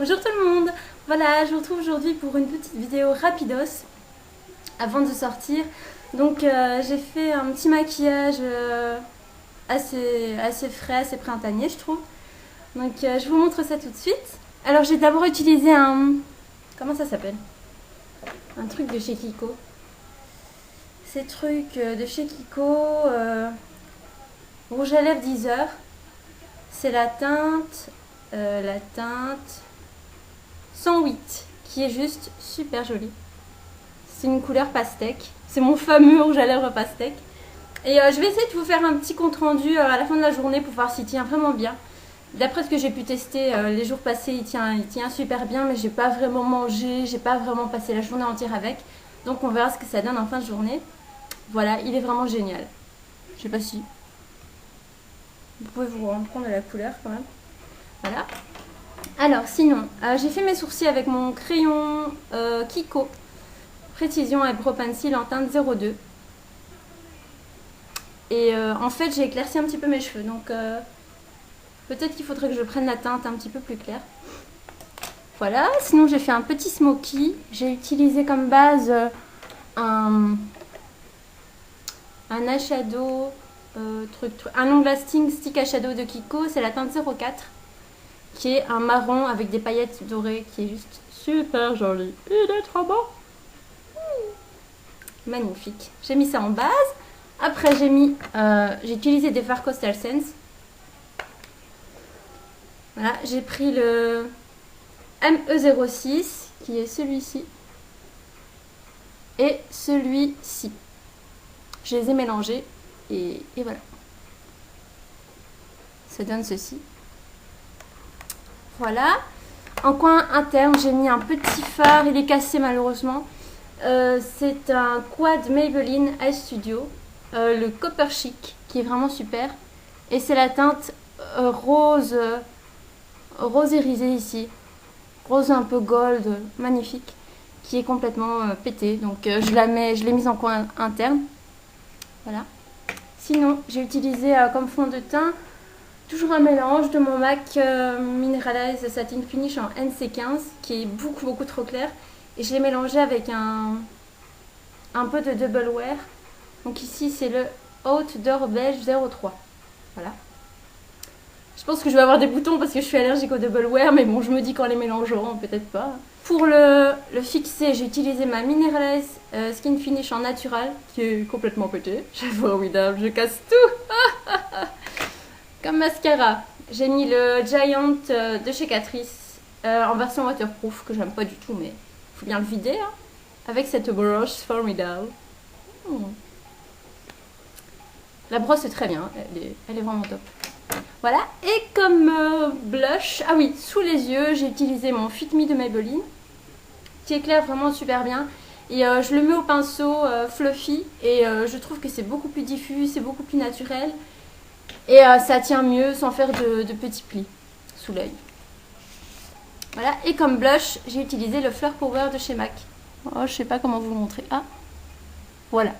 Bonjour tout le monde. Voilà, je vous retrouve aujourd'hui pour une petite vidéo rapidos avant de sortir. Donc j'ai fait un petit maquillage assez frais, assez printanier je trouve. Donc je vous montre ça tout de suite. Alors j'ai d'abord utilisé un... Comment ça s'appelle? Un truc de chez Kiko. Ces trucs de chez Kiko, rouge à lèvres 10 heures. C'est la teinte 108 qui est juste super jolie. C'est une couleur pastèque. C'est mon fameux rouge à lèvres pastèque. Et je vais essayer de vous faire un petit compte rendu à la fin de la journée pour voir s'il tient vraiment bien. D'après ce que j'ai pu tester les jours passés, il tient super bien, mais j'ai pas vraiment mangé, j'ai pas vraiment passé la journée entière avec. Donc on verra ce que ça donne en fin de journée. Voilà, il est vraiment génial. Je sais pas si vous pouvez vous rendre compte de la couleur quand même. Voilà. Alors sinon, j'ai fait mes sourcils avec mon crayon Kiko Précision Eyebrow Pencil en teinte 02. Et en fait j'ai éclairci un petit peu mes cheveux, donc peut-être qu'il faudrait que je prenne la teinte un petit peu plus claire. Voilà, sinon j'ai fait un petit smoky. J'ai utilisé comme base un eyeshadow, un long lasting stick eyeshadow de Kiko, c'est la teinte 04. Qui est un marron avec des paillettes dorées, qui est juste super joli. Il est trop beau. Magnifique. J'ai mis ça en base. Après j'ai utilisé des fards Coastal Sense. Voilà, j'ai pris le ME06 qui est celui-ci et celui-ci. Je les ai mélangés et voilà. Ça donne ceci. Voilà. En coin interne, j'ai mis un petit fard. Il est cassé malheureusement. C'est un quad Maybelline Eye Studio. Le Copper Chic, qui est vraiment super. Et c'est la teinte rose irisé ici. Rose un peu gold, magnifique. Qui est complètement pété. Donc je l'ai mise en coin interne. Voilà. Sinon, j'ai utilisé comme fond de teint toujours un mélange de mon MAC Mineralize Satin Finish en NC15 qui est beaucoup trop clair. Et je l'ai mélangé avec un peu de Double Wear. Donc ici c'est le Outdoor Beige 03. Voilà. Je pense que je vais avoir des boutons parce que je suis allergique au Double Wear. Mais bon, je me dis qu'en les mélangeant, peut-être pas. Pour le fixer, j'ai utilisé ma Mineralize Skin Finish en natural qui est complètement pété. C'est formidable, je casse tout. Comme mascara, j'ai mis le Giant de chez Catrice en version waterproof que j'aime pas du tout, mais il faut bien le vider hein, avec cette brosse formidable. La brosse est très bien, elle est vraiment top. Voilà, et comme blush, ah oui, sous les yeux, j'ai utilisé mon Fit Me de Maybelline qui éclaire vraiment super bien. Et je le mets au pinceau fluffy et je trouve que c'est beaucoup plus diffus, c'est beaucoup plus naturel. Et ça tient mieux sans faire de petits plis sous l'œil. Voilà, et comme blush, j'ai utilisé le Fleur Power de chez MAC. Oh, je sais pas comment vous le montrer. Ah, voilà.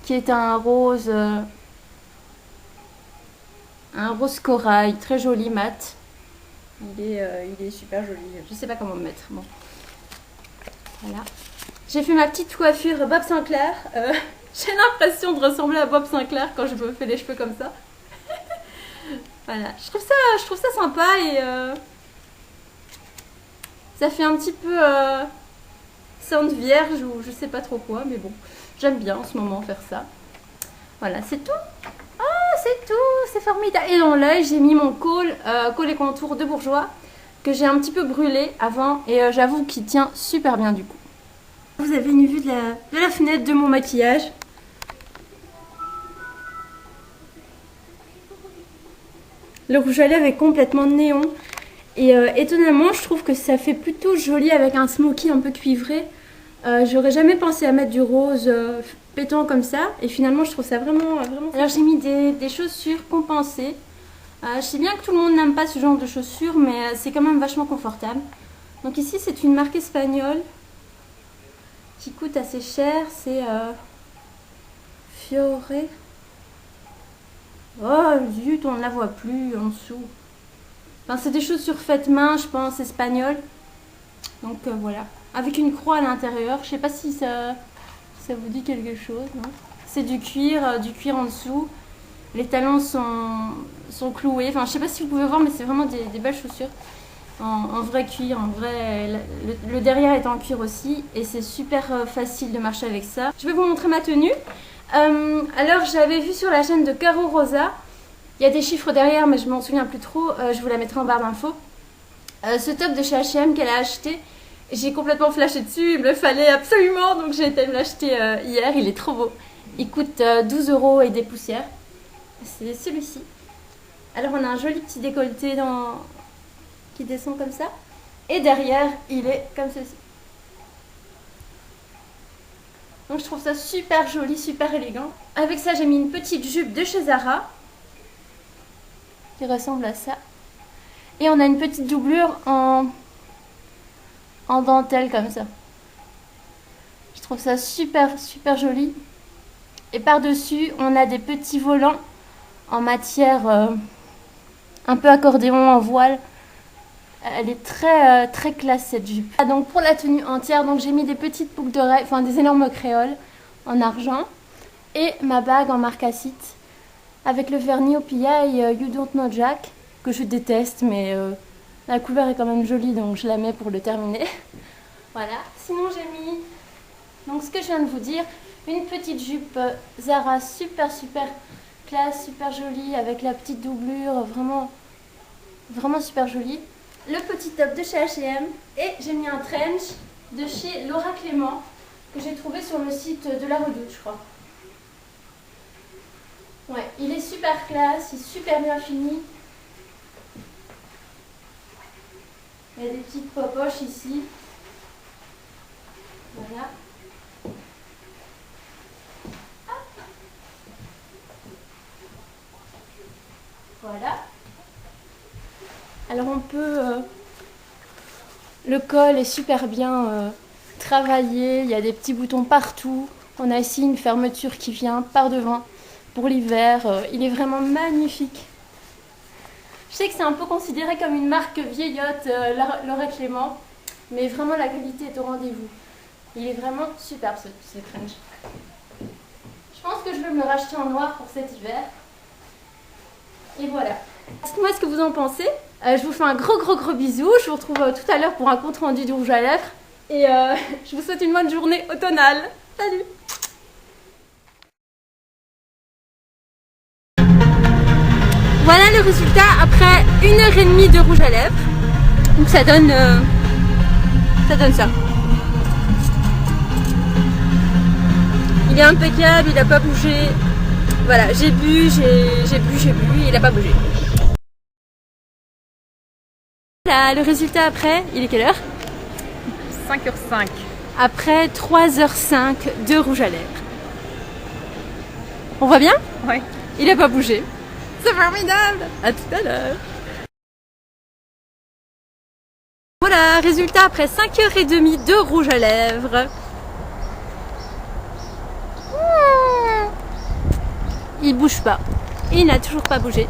Qui est un rose corail, très joli, mat. Il est super joli. Je sais pas comment me mettre. Bon. Voilà. J'ai fait ma petite coiffure Bob Sinclair. J'ai l'impression de ressembler à Bob Sinclair quand je me fais les cheveux comme ça. Voilà, je trouve ça sympa et ça fait un petit peu Sainte Vierge ou je sais pas trop quoi, mais bon, j'aime bien en ce moment faire ça. Voilà, c'est tout. Ah, c'est tout, c'est formidable. Et dans l'œil, j'ai mis mon col et contour de Bourjois que j'ai un petit peu brûlé avant et j'avoue qu'il tient super bien du coup. Vous avez une vue de la fenêtre de mon maquillage. Le rouge à lèvres est complètement néon. Et étonnamment, je trouve que ça fait plutôt joli avec un smoky un peu cuivré. J'aurais jamais pensé à mettre du rose pétant comme ça. Et finalement, je trouve ça vraiment... Alors j'ai mis des chaussures compensées. Je sais bien que tout le monde n'aime pas ce genre de chaussures, mais c'est quand même vachement confortable. Donc ici, c'est une marque espagnole qui coûte assez cher. C'est Fiore. Oh zut, on ne la voit plus en dessous. Enfin, c'est des chaussures faites main, je pense, espagnoles. Donc voilà. Avec une croix à l'intérieur. Je sais pas si ça vous dit quelque chose. C'est du cuir en dessous. Les talons sont cloués. Enfin, je sais pas si vous pouvez voir, mais c'est vraiment des belles chaussures. En vrai cuir, en vrai. Le derrière est en cuir aussi. Et c'est super facile de marcher avec ça. Je vais vous montrer ma tenue. Alors, j'avais vu sur la chaîne de Caro Rosa. Il y a des chiffres derrière, mais je m'en souviens plus trop. Je vous la mettrai en barre d'infos. Ce top de chez H&M qu'elle a acheté, j'ai complètement flashé dessus. Il me le fallait absolument, donc j'ai été me l'acheter hier. Il est trop beau. Il coûte 12 € et des poussières. C'est celui-ci. Alors on a un joli petit décolleté qui descend comme ça. Et derrière, il est comme ceci. Donc je trouve ça super joli, super élégant. Avec ça, j'ai mis une petite jupe de chez Zara qui ressemble à ça. Et on a une petite doublure en dentelle comme ça. Je trouve ça super joli. Et par-dessus, on a des petits volants en matière un peu accordéon en voile. Elle est très classe cette jupe. Donc pour la tenue entière, donc j'ai mis des petites boucles d'oreilles, enfin des énormes créoles en argent. Et ma bague en marcassite avec le vernis au pillaille You Don't Know Jack, que je déteste, mais la couleur est quand même jolie, donc je la mets pour le terminer. Voilà. Sinon j'ai mis, donc ce que je viens de vous dire, une petite jupe Zara super classe, super jolie, avec la petite doublure, vraiment super jolie. Le petit top de chez H&M et j'ai mis un trench de chez Laura Clément que j'ai trouvé sur le site de la Redoute, je crois. Ouais, il est super classe, il est super bien fini. Il y a des petites poches ici. Voilà. Hop. Voilà. Alors on peut... le col est super bien travaillé, il y a des petits boutons partout. On a ici une fermeture qui vient par devant pour l'hiver. Il est vraiment magnifique. Je sais que c'est un peu considéré comme une marque vieillotte, Laura Clément, mais vraiment la qualité est au rendez-vous. Il est vraiment superbe ce trench. Je pense que je vais me le racheter en noir pour cet hiver. Et voilà. Dites-moi ce que vous en pensez. Je vous fais un gros bisou. Je vous retrouve tout à l'heure pour un compte rendu du rouge à lèvres. Et je vous souhaite une bonne journée automnale. Salut! Voilà le résultat après 1h30 de rouge à lèvres. Donc ça donne ça. Il est impeccable, il n'a pas bougé. Voilà, j'ai bu, il n'a pas bougé. Voilà le résultat après, il est quelle heure? 5h05. Après 3h05 de rouge à lèvres. On voit bien? Ouais. Il n'a pas bougé. C'est formidable! À tout à l'heure! Voilà, résultat après 5h30 de rouge à lèvres. Il bouge pas. Il n'a toujours pas bougé.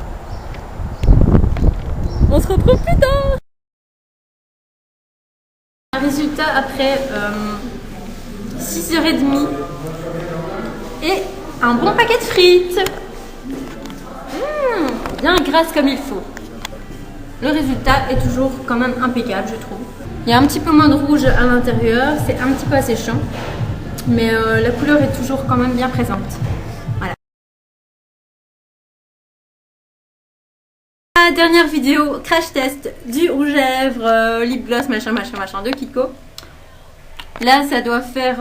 On se retrouve plus tard! Résultat après 6h30 et un bon paquet de frites. Bien grasse comme il faut. Le résultat est toujours quand même impeccable, je trouve. Il y a un petit peu moins de rouge à l'intérieur, c'est un petit peu asséchant, mais la couleur est toujours quand même bien présente. Voilà. La dernière vidéo crash test du rouge à lèvres, lip gloss, machin de Kiko. Là, ça doit faire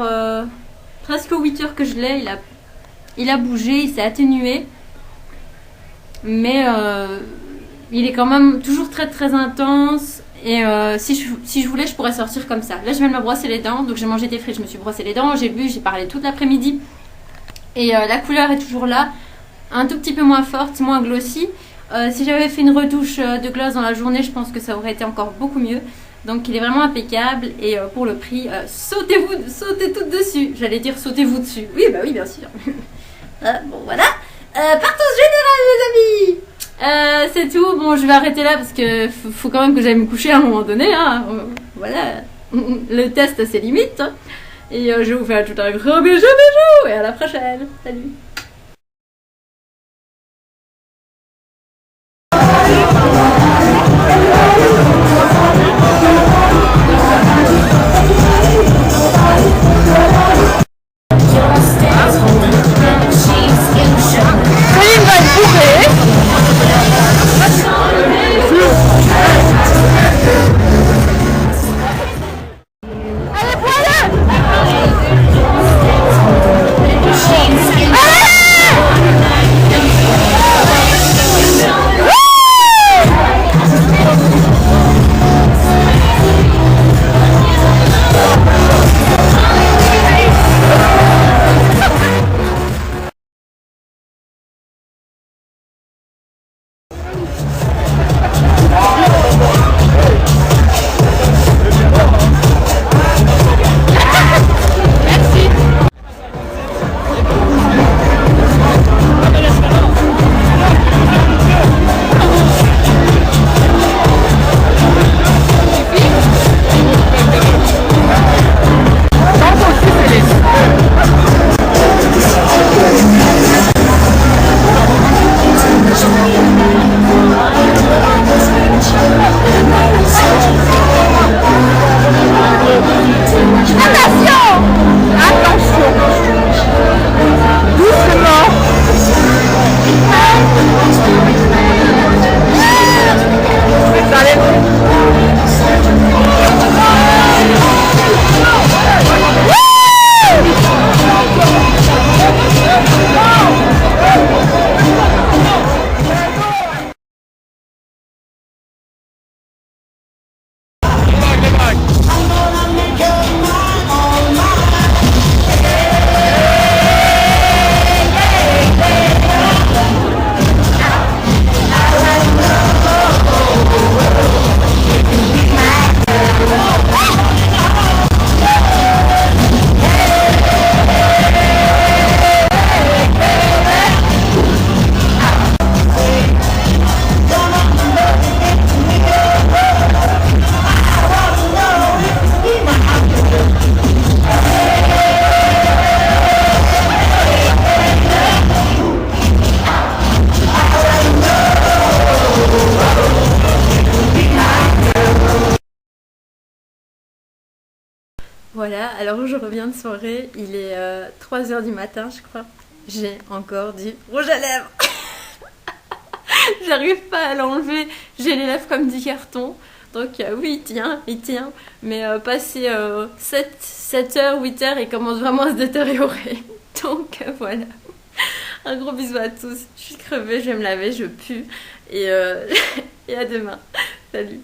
presque 8 heures que je l'ai. Il a bougé, il s'est atténué. Mais il est quand même toujours très intense. Et si je voulais, je pourrais sortir comme ça. Là, je viens de me brosser les dents. Donc, j'ai mangé des frites, je me suis brossé les dents. J'ai bu, j'ai parlé toute l'après-midi. Et la couleur est toujours là. Un tout petit peu moins forte, moins glossy. Si j'avais fait une retouche de gloss dans la journée, je pense que ça aurait été encore beaucoup mieux. Donc, il est vraiment impeccable. Et pour le prix, sautez toutes dessus. J'allais dire sautez-vous dessus. Oui, bah oui, bien sûr. Bon, voilà. Partage générale, les amis! C'est tout. Bon, je vais arrêter là parce que faut quand même que j'aille me coucher à un moment donné. Hein. Voilà, le test a ses limites. Hein. Et je vous fais tout un gros bisou et à la prochaine. Salut. Voilà, alors je reviens de soirée, il est 3h du matin je crois. J'ai encore du rouge à lèvres. J'arrive pas à l'enlever, j'ai les lèvres comme du carton. Donc oui, il tient. Mais passé 7h, 8h, il commence vraiment à se détériorer. Donc voilà. Un gros bisou à tous. Je suis crevée, je vais me laver, je pue. Et, et à demain. Salut.